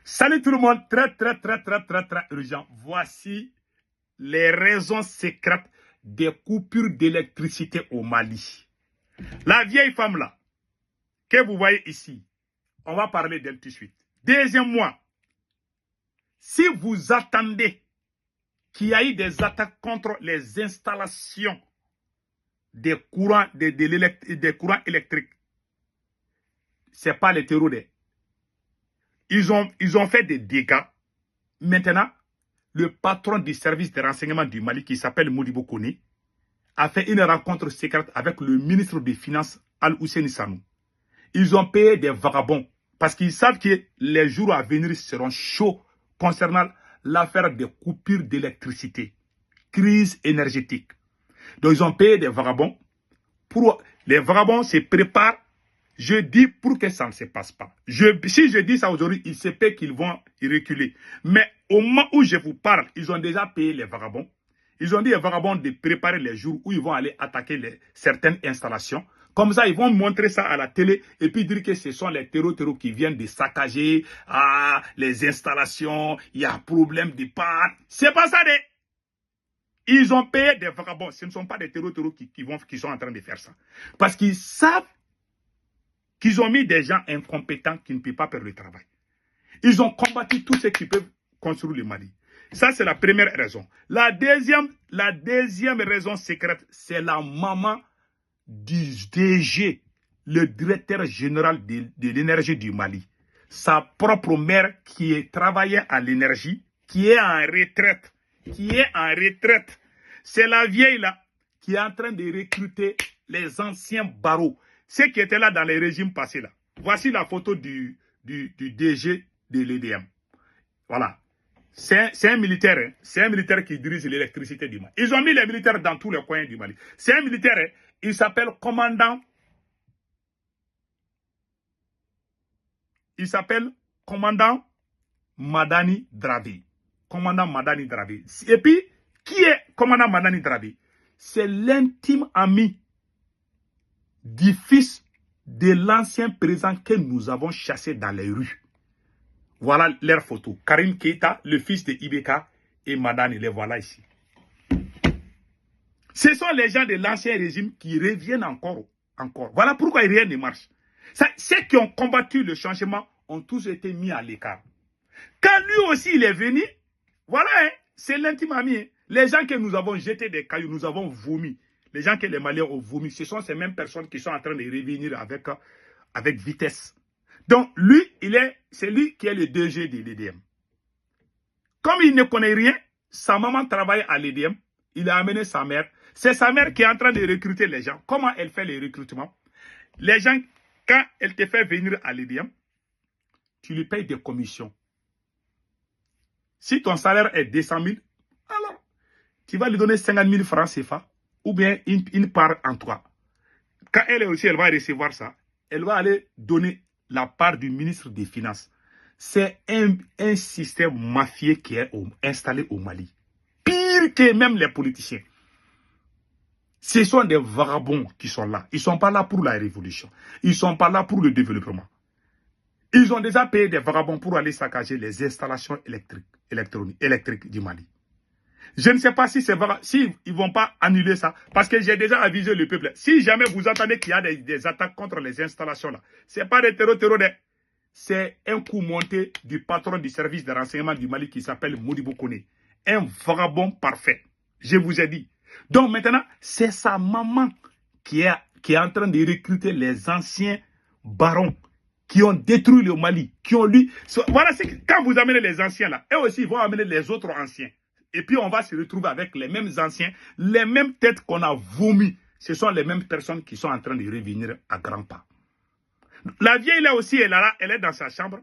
Salut tout le monde, très urgent. Voici les raisons secrètes des coupures d'électricité au Mali. La vieille femme là, que vous voyez ici, on va parler d'elle tout de suite. Deuxième mois, si vous attendez qu'il y ait des attaques contre les installations des courants, des courants électriques, ce n'est pas les terroristes. Ils ont fait des dégâts. Maintenant, le patron du service de renseignement du Mali, qui s'appelle Modibo Kone, a fait une rencontre secrète avec le ministre des Finances, Al-Hussein Sanou. Ils ont payé des vagabonds parce qu'ils savent que les jours à venir seront chauds concernant l'affaire des coupures d'électricité, crise énergétique. Donc, ils ont payé des vagabonds. Les vagabonds se préparent. Je dis pour que ça ne se passe pas. Si je dis ça aujourd'hui, il se peut qu'ils vont y reculer. Mais au moment où je vous parle, ils ont déjà payé les vagabonds. Ils ont dit aux vagabonds de préparer les jours où ils vont aller attaquer certaines installations. Comme ça, ils vont montrer ça à la télé et puis dire que ce sont les terreaux qui viennent de saccager les installations. Il y a un problème de panne. C'est pas ça, ils ont payé des vagabonds. Ce ne sont pas des terreaux qui sont en train de faire ça. Parce qu'ils savent qu'ils ont mis des gens incompétents qui ne peuvent pas faire le travail. Ils ont combattu tous ceux qui peuvent construire le Mali. Ça, c'est la première raison. La deuxième raison secrète, c'est la maman du DG, le directeur général de l'énergie du Mali. Sa propre mère qui travaillait à l'énergie, qui est en retraite. C'est la vieille là qui est en train de recruter les anciens barreaux. Ceux qui étaient là dans les régimes passés là. Voici la photo du DG de l'EDM. Voilà. C'est un militaire. Hein. C'est un militaire qui dirige l'électricité du Mali. Ils ont mis les militaires dans tous les coins du Mali. C'est un militaire. Hein. Il s'appelle commandant. Il s'appelle commandant Madani Dravé. Commandant Madani Dravé. Et puis, qui est commandant Madani Dravé? C'est l'intime ami du fils de l'ancien président que nous avons chassé dans les rues. Voilà leurs photos. Karim Keita, le fils de Ibeka et Madani, les voilà ici. Ce sont les gens de l'ancien régime qui reviennent encore. Voilà pourquoi rien ne marche. Ceux qui ont combattu le changement ont tous été mis à l'écart. Quand lui aussi il est venu, voilà, hein, c'est l'intime ami. Hein. Les gens que nous avons jetés des cailloux, nous avons vomi. Les gens que les Maliens ont vomi, ce sont ces mêmes personnes qui sont en train de revenir avec vitesse. Donc, lui, c'est lui qui est le DG de l'EDM. Comme il ne connaît rien, sa maman travaille à l'EDM, il a amené sa mère. C'est sa mère qui est en train de recruter les gens. Comment elle fait les recrutements? Les gens, quand elle te fait venir à l'EDM, tu lui payes des commissions. Si ton salaire est 200 000, alors, tu vas lui donner 50 000 francs CFA. Ou bien une part en toi. Quand elle aussi, elle va recevoir ça, elle va aller donner la part du ministre des Finances. C'est un système mafieux qui est installé au Mali. Pire que même les politiciens. Ce sont des vagabonds qui sont là. Ils ne sont pas là pour la révolution. Ils ne sont pas là pour le développement. Ils ont déjà payé des vagabonds pour aller saccager les installations électriques du Mali. Je ne sais pas si ils ne vont pas annuler ça, parce que j'ai déjà avisé le peuple. Si jamais vous entendez qu'il y a des attaques contre les installations là, ce n'est pas des terroristes, c'est un coup monté du patron du service de renseignement du Mali qui s'appelle Modibo Kone. Un vagabond parfait, je vous ai dit. Donc maintenant, c'est sa maman qui est en train de recruter les anciens barons qui ont détruit le Mali, qui ont lu. Voilà, quand vous amenez les anciens là, eux aussi ils vont amener les autres anciens. Et puis, on va se retrouver avec les mêmes anciens, les mêmes têtes qu'on a vomi. Ce sont les mêmes personnes qui sont en train de revenir à grands pas. La vieille, là aussi, elle est dans sa chambre.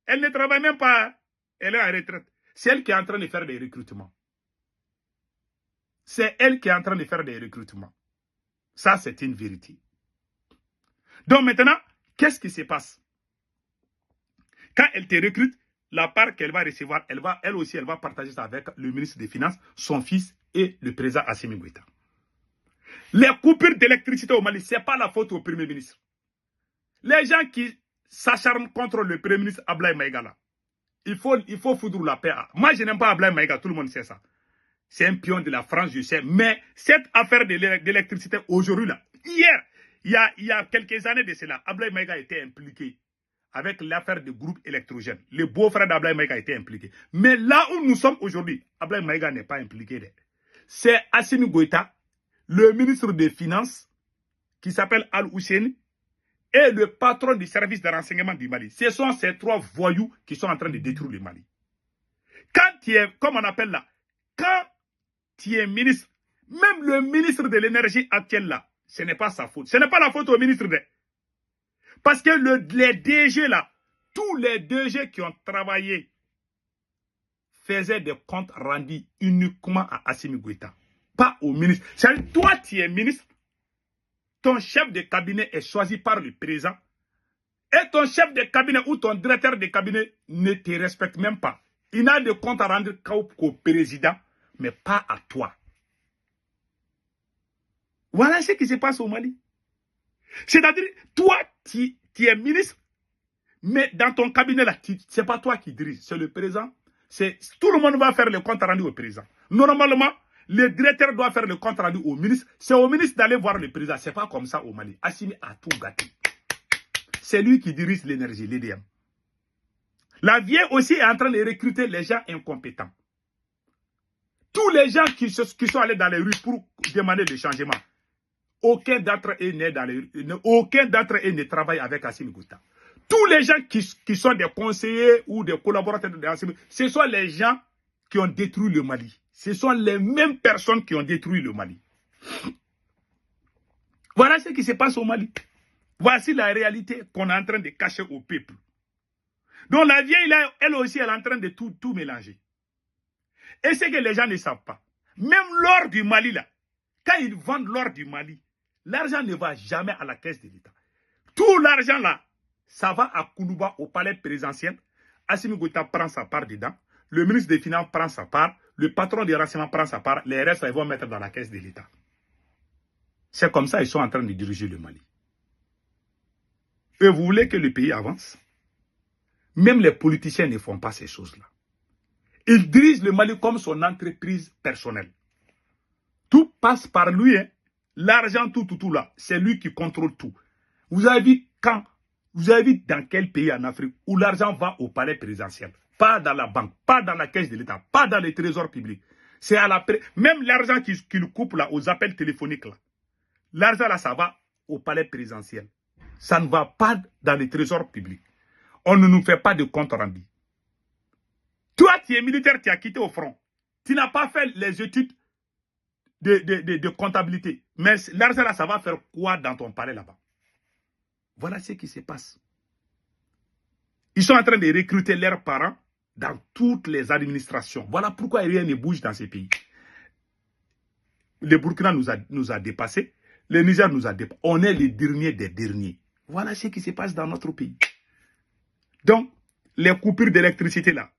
Elle ne travaille même pas. Elle est en retraite. C'est elle qui est en train de faire des recrutements. C'est elle qui est en train de faire des recrutements. Ça, c'est une vérité. Donc maintenant, qu'est-ce qui se passe? Quand elle te recrute, la part qu'elle va recevoir, elle aussi, elle va partager ça avec le ministre des Finances, son fils et le président Assimi Goïta. Les coupures d'électricité au Mali, ce n'est pas la faute au Premier ministre. Les gens qui s'acharnent contre le Premier ministre Ablaye Maïgala, il faut foutre la paix. Moi, je n'aime pas Ablaye Maïga, tout le monde sait ça. C'est un pion de la France, je sais. Mais cette affaire d'électricité, aujourd'hui, là, hier, il y a quelques années de cela, Ablaye Maïga était impliqué avec l'affaire du groupe électrogène. Le beau-frère d'Ablaye Maïga était impliqué. Mais là où nous sommes aujourd'hui, Ablaye Maïga n'est pas impliqué. C'est Assimi Goïta, le ministre des Finances, qui s'appelle Al-Hussein, et le patron du service de renseignement du Mali. Ce sont ces trois voyous qui sont en train de détruire le Mali. Quand tu es, comme on appelle là, quand tu es ministre, même le ministre de l'énergie actuel là, ce n'est pas sa faute. Ce n'est pas la faute au ministre de... Parce que les DG là, tous les DG qui ont travaillé faisaient des comptes rendus uniquement à Assimi Goïta, pas au ministre. C'est-à-dire, toi tu es ministre, ton chef de cabinet est choisi par le président et ton chef de cabinet ou ton directeur de cabinet ne te respecte même pas. Il n'a de compte à rendre qu'au président, mais pas à toi. Voilà ce qui se passe au Mali. C'est-à-dire, toi, tu es ministre, mais dans ton cabinet, là, ce n'est pas toi qui dirige, c'est le président. Tout le monde va faire le compte rendu au président. Normalement, le directeur doit faire le compte rendu au ministre. C'est au ministre d'aller voir le président. Ce n'est pas comme ça au Mali. Assimi a tout gâté. C'est lui qui dirige l'énergie, l'EDM. La vieille aussi est en train de recruter les gens incompétents. Tous les gens qui sont allés dans les rues pour demander le changement, aucun d'entre eux ne travaille avec Assimi Goïta. Tous les gens qui sont des conseillers ou des collaborateurs de Assimi, ce sont les gens qui ont détruit le Mali. Ce sont les mêmes personnes qui ont détruit le Mali. Voilà ce qui se passe au Mali. Voici la réalité qu'on est en train de cacher au peuple. Donc la vieille, là, elle aussi, elle est en train de tout mélanger. Et c'est que les gens ne savent pas. Même l'or du Mali, là, quand ils vendent l'or du Mali, l'argent ne va jamais à la caisse de l'État. Tout l'argent, là, ça va à Koulouba, au palais présidentiel. Assimi Goïta prend sa part dedans. Le ministre des Finances prend sa part. Le patron des renseignements prend sa part. Les restes, ils vont mettre dans la caisse de l'État. C'est comme ça qu'ils sont en train de diriger le Mali. Et vous voulez que le pays avance? Même les politiciens ne font pas ces choses-là. Ils dirigent le Mali comme son entreprise personnelle. Tout passe par lui. Hein. L'argent, tout là, c'est lui qui contrôle tout. Vous avez vu dans quel pays en Afrique où l'argent va au palais présidentiel? Pas dans la banque, pas dans la caisse de l'État, pas dans les trésors publics. C'est à même l'argent qu'il coupe là, aux appels téléphoniques là. L'argent là, ça va au palais présidentiel. Ça ne va pas dans les trésors publics. On ne nous fait pas de compte rendu. Toi, tu es militaire, tu as quitté au front. Tu n'as pas fait les études de comptabilité. Mais l'argent là, ça va faire quoi dans ton palais là-bas? Voilà ce qui se passe. Ils sont en train de recruter leurs parents dans toutes les administrations. Voilà pourquoi rien ne bouge dans ces pays. Le Burkina nous a dépassés. Le Niger nous a dépassés. On est les derniers des derniers. Voilà ce qui se passe dans notre pays. Donc, les coupures d'électricité là,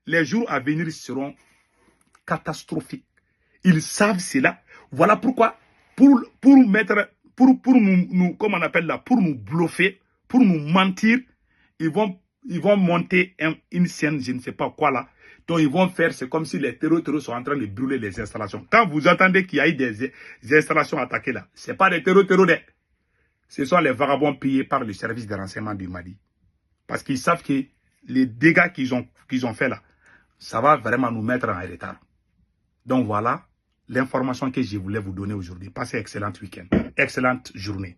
les jours à venir seront catastrophiques. Ils savent cela. Voilà pourquoi, pour nous, comme on appelle là, pour nous bluffer, pour nous mentir, ils vont monter une scène, je ne sais pas quoi là. Donc ils vont faire, c'est comme si les terroristes sont en train de brûler les installations. Quand vous entendez qu'il y a eu des installations attaquées là, ce n'est pas des terroristes. Ce sont les vagabonds payés par le service de renseignement du Mali. Parce qu'ils savent que les dégâts qu'ils ont fait là, ça va vraiment nous mettre en retard. Donc voilà l'information que je voulais vous donner aujourd'hui. Passez un excellent week-end, excellente journée.